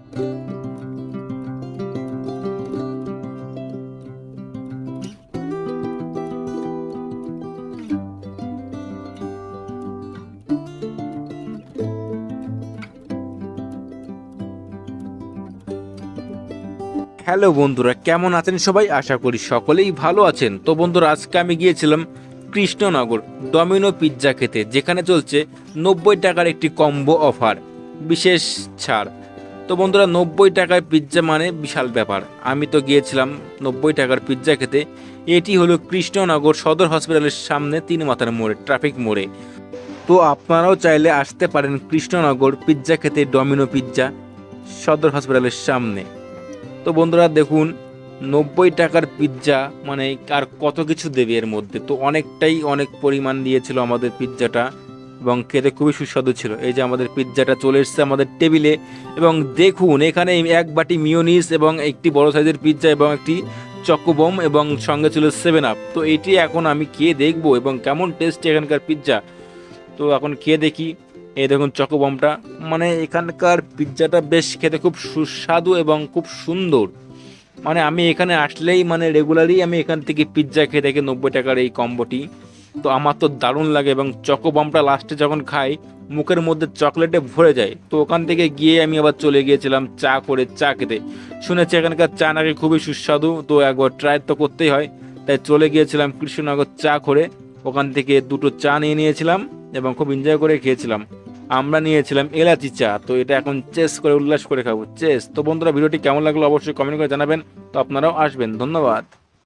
Hello বন্ধুরা, কেমন আছেন সবাই? আশা করি সকলেই ভালো আছেন। তো বন্ধুরা, আজকে আমি গিয়েছিলাম কৃষ্ণনগর ডমিনো পিৎজা খেতে, যেখানে চলছে 90 টাকার একটি কম্বো অফার, বিশেষ ছাড়। তো বন্ধুরা, 90 টাকায় পিৎজা মানে বিশাল ব্যাপার। আমি তো গিয়েছিলাম 90 টাকার পিৎজা খেতে। এটি হলো কৃষ্ণনগর সদর হসপিটালের সামনে 3 মাথার মোড়ে, ট্রাফিক মোড়ে। তো আপনারাও চাইলে আসতে পারেন কৃষ্ণনগর পিৎজা খেতে, ডমিনো পিৎজা, সদর হসপিটালের সামনে। তো বন্ধুরা দেখুন, 90 টাকার পিৎজা মানে আর কত কিছু দেবে এর মধ্যে। তো অনেক পরিমাণ দিয়েছিল আমাদের পিৎজাটা, এবং খেতে খুবই সুস্বাদু ছিল। এই যে আমাদের পিৎজাটা চলে এসেছে আমাদের টেবিলে, এবং দেখুন এখানে এক বাটি মিওনিজ এবং একটি বড় সাইজের পিৎজা এবং একটি চকোবম এবং সঙ্গে ছিল 7 আপ। তো এটি এখন আমি খেয়ে দেখবো এবং কেমন টেস্ট এখানকার পিৎজা। তো এখন খেয়ে দেখি। এই দেখুন চকোবমটা, মানে এখানকার পিৎজাটা বেশ খেতে খুব সুস্বাদু এবং খুব সুন্দর। মানে আমি এখানে আসলেই মানে রেগুলারই আমি এখান থেকে পিৎজা খেয়ে থাকি 90 টাকার এই কম্বোটি। তো আমার তো দারুণ লাগে, এবং চকোবমটা লাস্টে যখন খাই মুখের মধ্যে চকলেটে ভরে যায়। তো ওখান থেকে গিয়ে আমি আবার চলে গিয়েছিলাম চা খেতে। শুনেছি এখানকার চা নাকি খুবই সুস্বাদু, তো একবার ট্রাই তো করতেই হয়। তাই চলে গিয়েছিলাম কৃষ্ণনগর চা করে। ওখান থেকে দুটো চা নিয়ে নিয়েছিলাম এবং খুব এনজয় করে খেয়েছিলাম। আমরা নিয়েছিলাম এলাচি চা। তো এটা এখন চেস করে উল্লাস করে খাবো, চেস। তো বন্ধুরা, ভিডিওটি কেমন লাগলো অবশ্যই কমেন্ট করে জানাবেন। তো আপনারাও আসবেন, ধন্যবাদ।